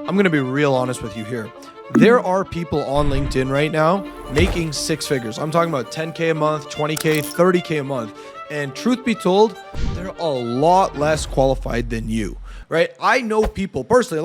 I'm going to be real honest with you here. There are people on LinkedIn right now making six figures. I'm talking about 10K a month, 20K, 30K a month. And truth be told, they're a lot less qualified than you, right? I know people personally,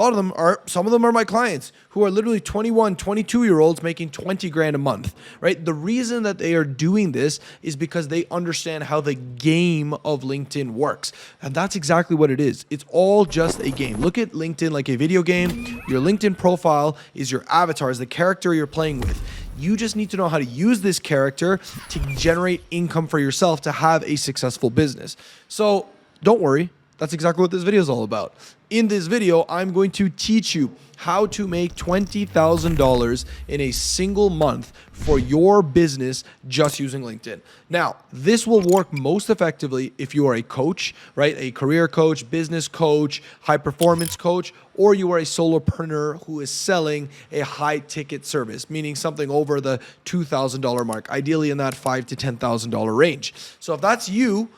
some of them are my clients who are literally 21, 22-year-olds making 20 grand a month, right? The reason that they are doing this is because they understand how the game of LinkedIn works. And that's exactly what it is. It's all just a game. Look at LinkedIn like a video game. Your LinkedIn profile is your avatar, is the character you're playing with. You just need to know how to use this character to generate income for yourself to have a successful business. So don't worry. That's exactly what this video is all about. In this video, I'm going to teach you how to make $20,000 in a single month for your business just using LinkedIn. Now, this will work most effectively if you are a coach, right? A career coach, business coach, high performance coach, or you are a solopreneur who is selling a high ticket service, meaning something over the $2,000 mark, ideally in that $5,000 to $10,000 range. So if that's you,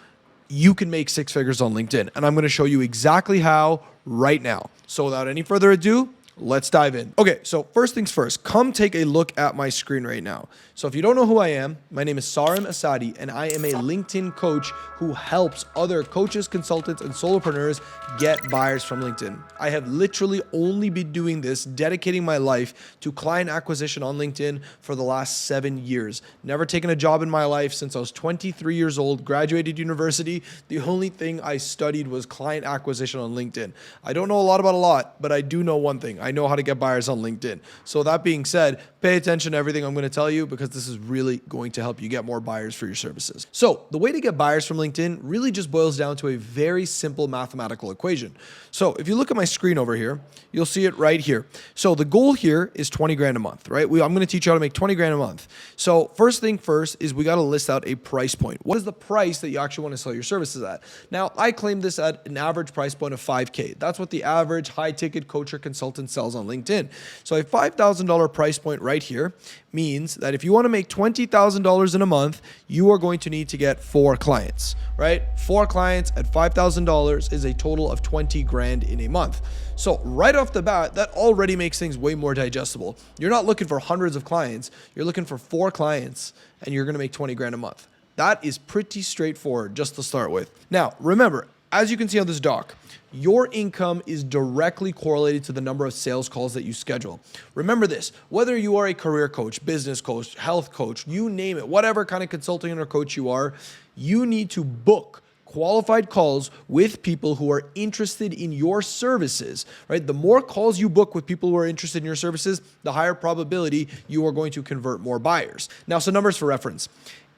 you can make six figures on LinkedIn. And I'm going to show you exactly how right now. So without any further ado, let's dive in. Okay, so first things first, come take a look at my screen right now. So if you don't know who I am, my name is Sarim Asadi, and I am a LinkedIn coach who helps other coaches, consultants, and solopreneurs get buyers from LinkedIn. I have literally only been doing this, dedicating my life to client acquisition on LinkedIn for the last 7 years. Never taken a job in my life since I was 23 years old, graduated university. The only thing I studied was client acquisition on LinkedIn. I don't know a lot about a lot, but I do know one thing. I know how to get buyers on LinkedIn. So that being said, pay attention to everything I'm going to tell you because this is really going to help you get more buyers for your services. So the way to get buyers from LinkedIn really just boils down to a very simple mathematical equation. So if you look at my screen over here, you'll see it right here. So the goal here is 20 grand a month, right? I'm going to teach you how to make 20 grand a month. So first thing first is we got to list out a price point. What is the price that you actually want to sell your services at? Now, I claim this at an average price point of 5K. That's what the average high ticket coach or consultant sells on LinkedIn. So a $5,000 price point right here means that if you want to make $20,000 in a month, you are going to need to get 4 clients, right? 4 clients at $5,000 is a total of 20 grand in a month. So right off the bat, that already makes things way more digestible. You're not looking for hundreds of clients. You're looking for 4 clients and you're going to make 20 grand a month. That is pretty straightforward just to start with. Now, remember, as you can see on this doc, your income is directly correlated to the number of sales calls that you schedule. Remember this, whether you are a career coach, business coach, health coach, you name it, whatever kind of consulting or coach you are, you need to book qualified calls with people who are interested in your services, right? The more calls you book with people who are interested in your services, the higher probability you are going to convert more buyers. Now, some numbers for reference.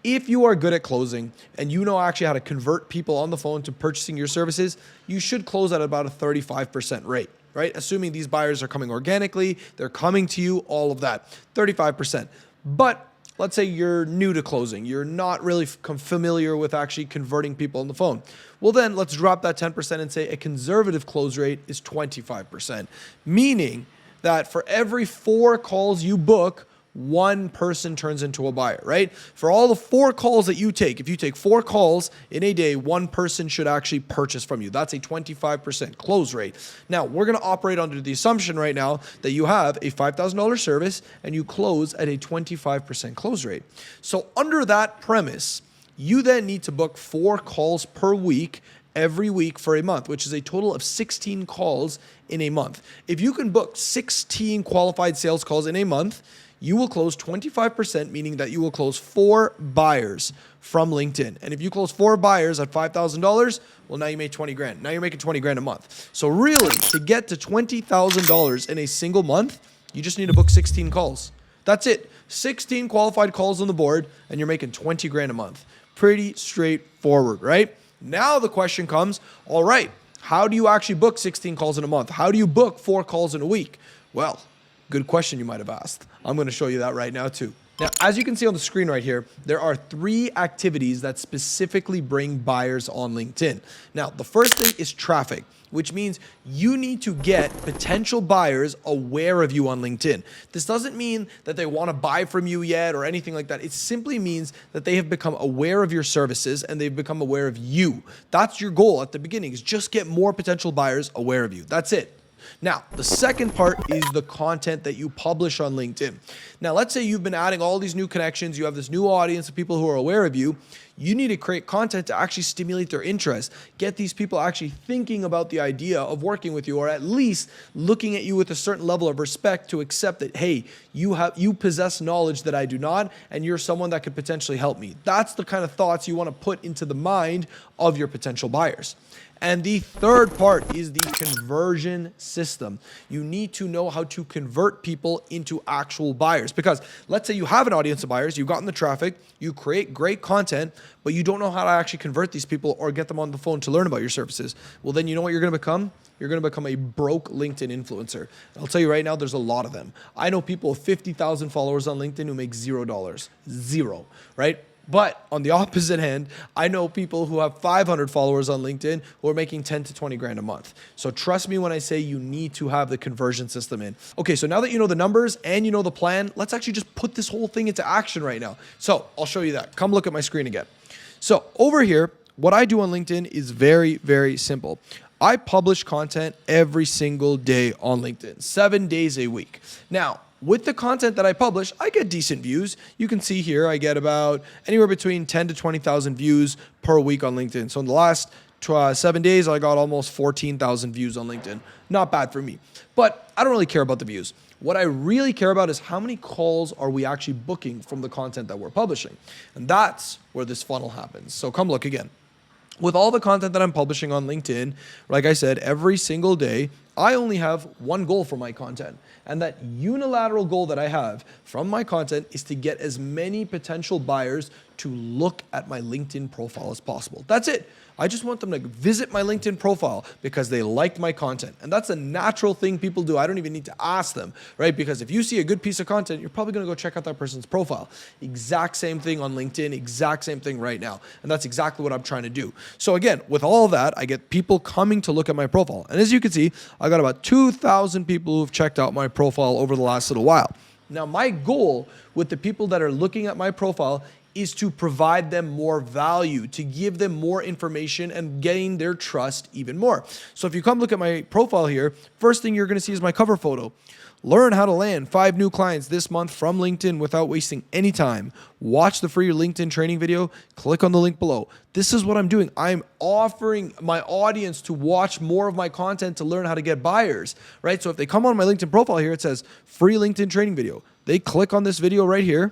If you are good at closing and you know actually how to convert people on the phone to purchasing your services, you should close at about a 35% rate, right? Assuming these buyers are coming organically, they're coming to you, all of that, 35%. But let's say you're new to closing. You're not really familiar with actually converting people on the phone. Well, then let's drop that 10% and say a conservative close rate is 25%, meaning that for every 4 calls you book, 1 person turns into a buyer, right? For all the 4 calls that you take, if you take 4 calls in a day, 1 person should actually purchase from you. That's a 25% close rate. Now, we're going to operate under the assumption right now that you have a $5,000 service and you close at a 25% close rate. So under that premise, you then need to book 4 calls per week every week for a month, which is a total of 16 calls in a month. If you can book 16 qualified sales calls in a month, you will close 25%, meaning that you will close 4 buyers from LinkedIn. And if you close 4 buyers at $5,000, well, now you made 20 grand. Now you're making 20 grand a month. So really, to get to $20,000 in a single month, you just need to book 16 calls. That's it. 16 qualified calls on the board, and you're making 20 grand a month. Pretty straightforward, right? Now the question comes, all right, how do you actually book 16 calls in a month? How do you book 4 calls in a week? Well, good question you might have asked. I'm going to show you that right now too. Now, as you can see on the screen right here, there are 3 activities that specifically bring buyers on LinkedIn. Now, the first thing is traffic, which means you need to get potential buyers aware of you on LinkedIn. This doesn't mean that they want to buy from you yet or anything like that. It simply means that they have become aware of your services and they've become aware of you. That's your goal at the beginning, is just get more potential buyers aware of you. That's it. Now, the second part is the content that you publish on LinkedIn. Now, let's say you've been adding all these new connections, you have this new audience of people who are aware of you. You need to create content to actually stimulate their interest, get these people actually thinking about the idea of working with you, or at least looking at you with a certain level of respect to accept that, hey, you possess knowledge that I do not, and you're someone that could potentially help me. That's the kind of thoughts you want to put into the mind of your potential buyers. And the third part is the conversion system. You need to know how to convert people into actual buyers, because let's say you have an audience of buyers, you've gotten the traffic, you create great content, but you don't know how to actually convert these people or get them on the phone to learn about your services. Well, then you know what you're going to become? You're going to become a broke LinkedIn influencer. And I'll tell you right now, there's a lot of them. I know people with 50,000 followers on LinkedIn who make $0. Zero, right? But on the opposite hand, I know people who have 500 followers on LinkedIn who are making 10 to 20 grand a month. So trust me when I say you need to have the conversion system in. Okay, so now that you know the numbers and you know the plan, let's actually just put this whole thing into action right now. So I'll show you that. Come look at my screen again. So over here, what I do on LinkedIn is very, very simple. I publish content every single day on LinkedIn, 7 days a week. Now, with the content that I publish, I get decent views. You can see here, I get about anywhere between 10 to 20,000 views per week on LinkedIn. So in the last 7 days, I got almost 14,000 views on LinkedIn. Not bad for me, but I don't really care about the views. What I really care about is how many calls are we actually booking from the content that we're publishing. And that's where this funnel happens. So come look again. With all the content that I'm publishing on LinkedIn, like I said, every single day, I only have one goal for my content. And that unilateral goal that I have from my content is to get as many potential buyers to look at my LinkedIn profile as possible. That's it. I just want them to visit my LinkedIn profile because they liked my content. And that's a natural thing people do. I don't even need to ask them, right? Because if you see a good piece of content, you're probably going to go check out that person's profile. Exact same thing on LinkedIn, exact same thing right now. And that's exactly what I'm trying to do. So again, with all that, I get people coming to look at my profile. And as you can see, I got about 2,000 people who've checked out my profile over the last little while. Now, my goal with the people that are looking at my profile is to provide them more value, to give them more information and gain their trust even more. So if you come look at my profile here, first thing you're going to see is my cover photo. Learn how to land 5 new clients this month from LinkedIn without wasting any time. Watch the free LinkedIn training video. Click on the link below. This is what I'm doing. I'm offering my audience to watch more of my content to learn how to get buyers, right? So if they come on my LinkedIn profile here, it says free LinkedIn training video. They click on this video right here,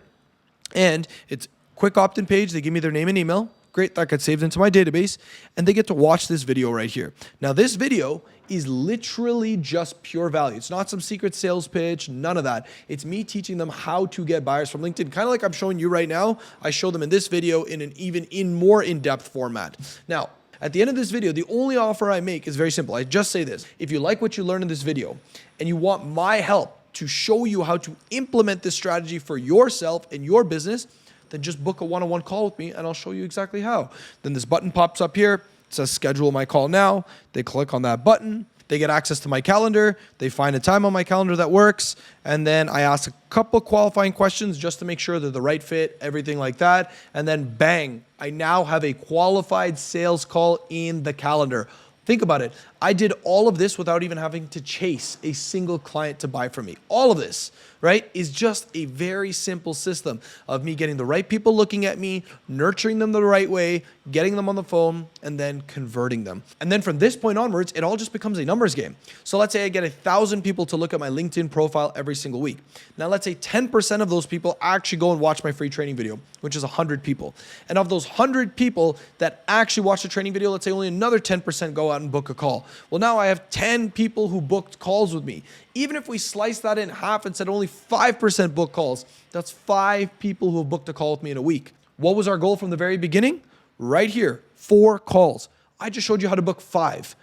and it's quick opt-in page. They give me their name and email. Great, that got saved into my database, and they get to watch this video right here. Now, this video is literally just pure value. It's not some secret sales pitch, none of that. It's me teaching them how to get buyers from LinkedIn, kind of like I'm showing you right now. I show them in this video in an even more in-depth format. Now, at the end of this video, the only offer I make is very simple. I just say this: if you like what you learn in this video and you want my help to show you how to implement this strategy for yourself and your business, then just book a one-on-one call with me and I'll show you exactly how. Then this button pops up here. It says schedule my call now. They click on that button. They get access to my calendar. They find a time on my calendar that works. And then I ask a couple qualifying questions just to make sure they're the right fit, everything like that. And then bang, I now have a qualified sales call in the calendar. Think about it. I did all of this without even having to chase a single client to buy from me. All of this, right, is just a very simple system of me getting the right people looking at me, nurturing them the right way, getting them on the phone, and then converting them. And then from this point onwards, it all just becomes a numbers game. So let's say I get 1,000 people to look at my LinkedIn profile every single week. Now let's say 10% of those people actually go and watch my free training video, which is 100 people. And of those 100 people that actually watch the training video, let's say only another 10% go out and book a call. Well, now I have 10 people who booked calls with me. Even if we slice that in half and said only 5% book calls, that's 5 people who have booked a call with me in a week. What was our goal from the very beginning? Right here, 4 calls. I just showed you how to book 5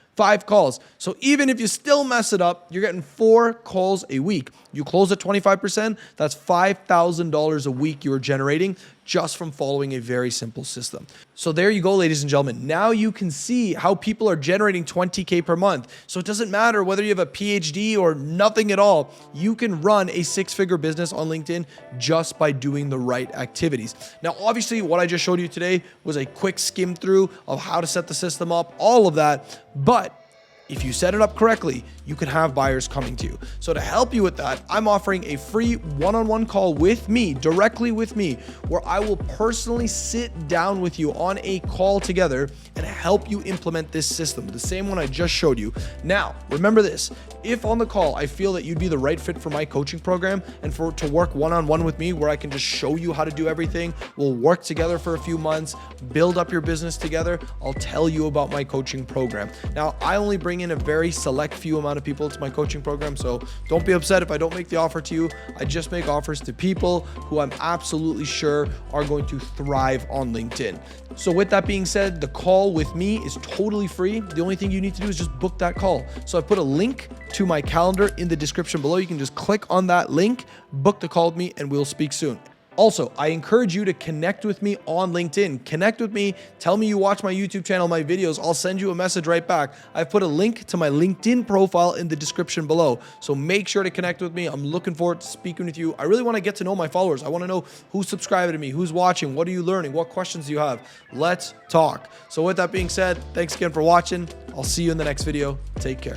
calls. So even if you still mess it up, you're getting 4 calls a week. You close at 25%, that's $5,000 a week you're generating just from following a very simple system. So there you go, ladies and gentlemen. Now you can see how people are generating 20K per month. So it doesn't matter whether you have a PhD or nothing at all. You can run a 6-figure business on LinkedIn just by doing the right activities. Now, obviously, what I just showed you today was a quick skim through of how to set the system up, all of that. But if you set it up correctly, you can have buyers coming to you. So to help you with that, I'm offering a free one-on-one call with me, directly with me, where I will personally sit down with you on a call together and help you implement this system, the same one I just showed you. Now, remember this, if on the call I feel that you'd be the right fit for my coaching program and to work one-on-one with me, where I can just show you how to do everything, we'll work together for a few months, build up your business together, I'll tell you about my coaching program. Now, I only bring in a very select few amount of people to my coaching program, so don't be upset if I don't make the offer to you. I just make offers to people who I'm absolutely sure are going to thrive on LinkedIn. So with that being said, the call with me is totally free. The only thing you need to do is just book that call. So I put a link to my calendar in the description below. You can just click on that link, book the call with me, and we'll speak soon. Also, I encourage you to connect with me on LinkedIn. Connect with me. Tell me you watch my YouTube channel, my videos. I'll send you a message right back. I've put a link to my LinkedIn profile in the description below. So make sure to connect with me. I'm looking forward to speaking with you. I really want to get to know my followers. I want to know who's subscribing to me, who's watching, what are you learning, what questions do you have? Let's talk. So with that being said, thanks again for watching. I'll see you in the next video. Take care.